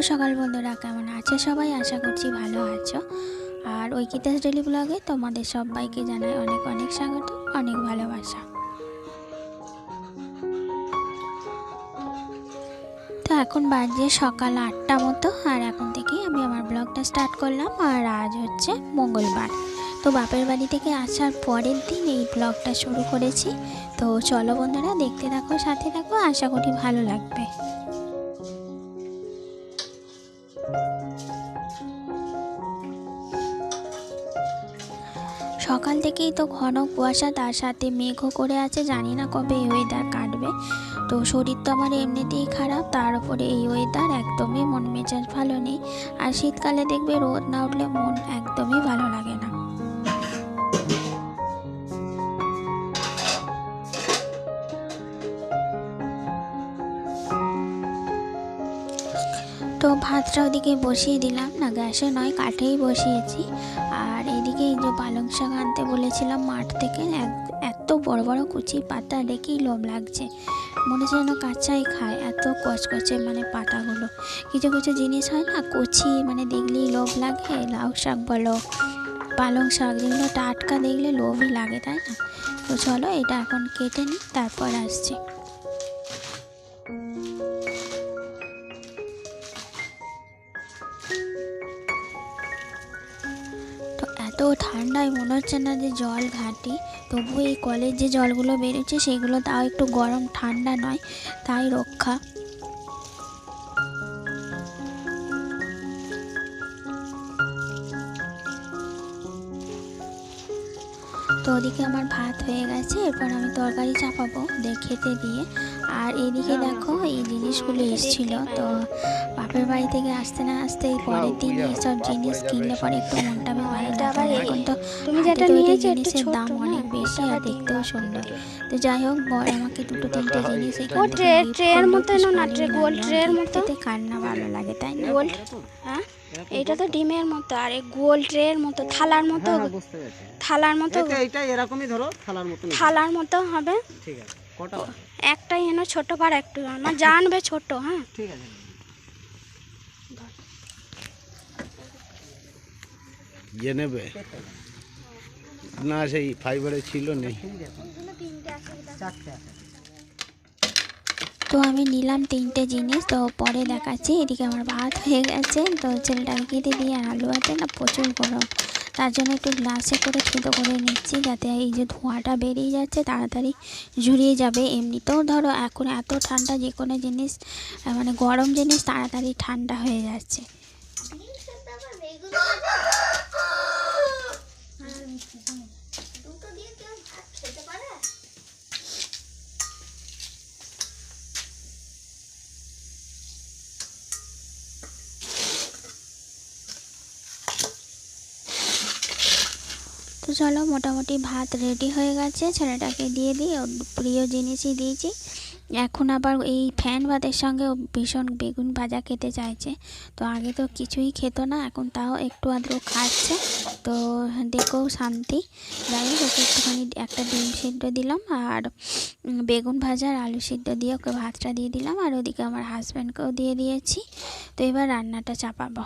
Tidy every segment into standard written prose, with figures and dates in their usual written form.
সকাল বন্ধুরা, কেমন আছো সবাই? আশা করছি ভালো আছো। আর ঐকিতাস ডেলি ব্লগে তোমাদের সবাইকে জানাই অনেক অনেক স্বাগত, অনেক ভালোবাসা। তো এখন বাজে সকাল 8টা মতো, আর এখন থেকেই আমি আমার ব্লগটা স্টার্ট করলাম। আর আজ হচ্ছে মঙ্গলবার, তো বাপের বাড়ি থেকে আসার পরের দিন এই ব্লগটা শুরু করেছি। তো চলো বন্ধুরা, দেখতে থাকো, সাথে থাকো, আশা করি ভালো লাগবে। সকাল থেকেই তো ঘন কুয়াশা, তার সাথে মেঘও করে আছে, জানি না কবে এই ওয়েদার কাটবে। তো শরীর তো আমার এমনিতেই খারাপ, তার উপরে এই ওয়েদার, একদমই মন মেজাজ ভালো নেই। আর শীতকালে দেখবে রোদ না উঠলে মন একদমই ভালো লাগে না। তো ভাতটা ওদিকে বসিয়ে দিলাম, না গ্যাসে নয় কাঠেই বসিয়েছি। আর এদিকে এই যে পালং শাক আনতে বলেছিলাম মাঠ থেকে, এত বড় বড় কুচি পাতা দেখেই লোভ লাগছে, মনে হচ্ছে যেন কাঁচাই খায়, এত কচকচে মানে পাতাগুলো। কিছু কিছু জিনিস হয় না কচি, মানে দেখলেই লোভ লাগে। লাউ শাক বলো, পালং শাক, যেগুলো টাটকা দেখলে লোভই লাগে, তাই না? তো চলো এটা এখন কেটে নিই, তারপর আসছি। তো এত ঠান্ডায় মনে হচ্ছে না যে জল ঘাঁটি, তবু এই কলের যে জলগুলো বেরোচ্ছে সেগুলো তাও একটু গরম, ঠান্ডা নয়, তাই রক্ষা। তো ওদিকে আমার ভাত হয়ে গেছে, এরপর আমি তরকারি চাপাবো খেতে দিয়ে। আর এইদিকে দেখো এই জিনিসগুলো এসেছিলো, তো বাপের বাড়ি থেকে আসতে না আসতে এই পরের দিন এইসব জিনিস কিনলে পরে একটু মনটা বেশ ভালো লাগে। এখন তো হাতে তৈরি জিনিসের দাম অনেক বেশি আর দেখতেও সুন্দর। তো যাই হোক, বর আমাকে দুটো তিনটে জিনিস ট্রের মতো না, গোল ট্রের মতো কান্না ভালো লাগে, তাই না? গোল, হ্যাঁ এটা তো ডিমের মতো, আর গোল ট্রের মতো, থালার মতো, থালার মতো, এইটা এরকমই ধরো, থালার মতো হবে। ঠিক আছে, কটা একটাই এনো, ছোট পার একটু আমার জানবে ছোট। হ্যাঁ ঠিক আছে, ইয়ে নেবে না, সেই ফাইবারে ছিল নেই। তো আমি নিলাম তিনটে জিনিস, তো পরে দেখাচ্ছি। এদিকে আমার ভাত হয়ে গেছে, তো ছেলেটাকে খেতে দিয়ে, আলু আছে না প্রচুর গরম, তার জন্য একটু গ্লাসে করে থেতো করে নিচ্ছি, যাতে এই যে ধোঁয়াটা বেরিয়ে যাচ্ছে তাড়াতাড়ি ঝুরিয়ে যাবে। এমনিতেও ধরো এখন এত ঠান্ডা, যে কোনো জিনিস মানে গরম জিনিস তাড়াতাড়ি ঠান্ডা হয়ে যাচ্ছে। তো চলো, মোটামুটি ভাত রেডি হয়ে গেছে, ছেলেটাকে দিয়ে দিই, ওর প্রিয় জিনিসই দিয়েছি। এখন আবার এই ফ্যান ভাতের সঙ্গে ও ভীষণ বেগুন ভাজা খেতে চাইছে। তো আগে তো কিছুই খেত না, এখন তাও একটু আধটু খাচ্ছে, তো দেখেও শান্তি। যাই হোক, ওকে একটুখানি একটা ডিম সিদ্ধ দিলাম, আর বেগুন ভাজা আর আলু সিদ্ধ দিয়ে ওকে ভাতটা দিয়ে দিলাম। আর ওদিকে আমার হাজব্যান্ডকেও দিয়ে দিয়েছি। তো এবার রান্নাটা চাপাবো।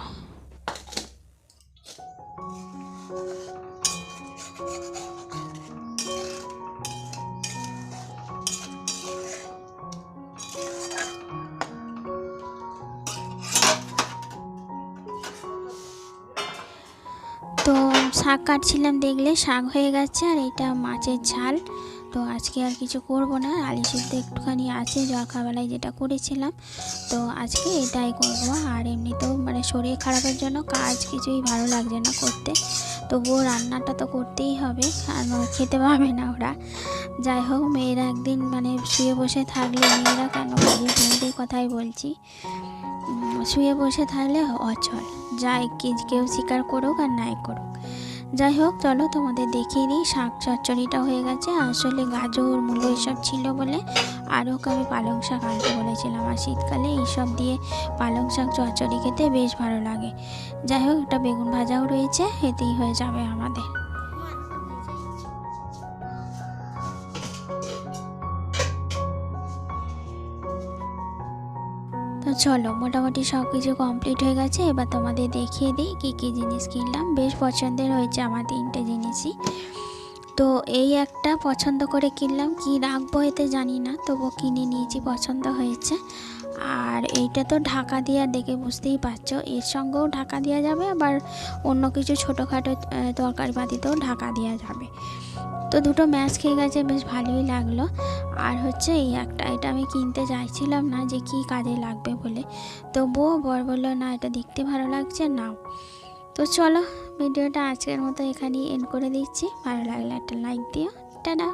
তো শাক কাটছিলাম, দেখলে শাক হয়ে গেছে, আর এইটা মাছের ঝাল। তো আজকে আর কিছু করব না, আলু সিদ্ধ একটুখানি আছে জলখাবেলায় যেটা করেছিলাম, তো আজকে এটাই করব। আর এমনিতেও মানে শরীর খারাপের জন্য কাজ কিছুই ভালো লাগছে না করতে, তবুও রান্নাটা তো করতেই হবে, আর খেতে পাবে না ওরা। যাই হোক, মেয়েরা একদিন মানে শুয়ে বসে থাকলে, মেয়েরা কেন বাড়ির মেয়েদের কথাই বলছি, শুয়ে বসে থাকলে অচল, যাই কেউ স্বীকার করুক আর নাই করুক। যাই হোক, চলো তোমাদের দেখিয়ে দিই। শাক চচ্চড়িটা হয়ে গেছে, আসলে গাজর মূলো এসব ছিল বলে আরও ওকে আমি পালং শাক আনতে বলেছিলাম, আর শীতকালে এইসব দিয়ে পালং শাক চচ্চড়ি খেতে বেশ ভালো লাগে। যাই হোক, একটা বেগুন ভাজাও রয়েছে, এতেই হয়ে যাবে আমাদের। তো চলো মোটামুটি সব কিছু কমপ্লিট হয়ে গেছে, এবার তোমাদের দেখিয়ে দিই কী কী জিনিস কিনলাম। বেশ পছন্দের হয়েছে আমার 3টে জিনিসই। তো এই একটা পছন্দ করে কিনলাম, কি রাখবো এতে জানি না, তবু কিনে নিয়েছি, পছন্দ হয়েছে। আর এইটা তো ঢাকা দেওয়া, দেখে বুঝতেই পারছো, এর সঙ্গেও ঢাকা দেওয়া যাবে, আবার অন্য কিছু ছোটোখাটো তরকারি পাতিতেও ঢাকা দেওয়া যাবে। তো দুটো ম্যাচ খেয়ে গেছে, বেশ ভালোই লাগলো। আর হচ্ছে এই একটা, এটা আমি কিনতে চাইছিলাম না যে কি কাজে লাগবে বলে, তবুও বর বললো না এটা দেখতে ভালো লাগছে, নাও। তো চলো ভিডিওটা আজকের মতো এখানেই এন্ড করে দিচ্ছি। ভালো লাগলে একটা লাইক দিও। টাটা।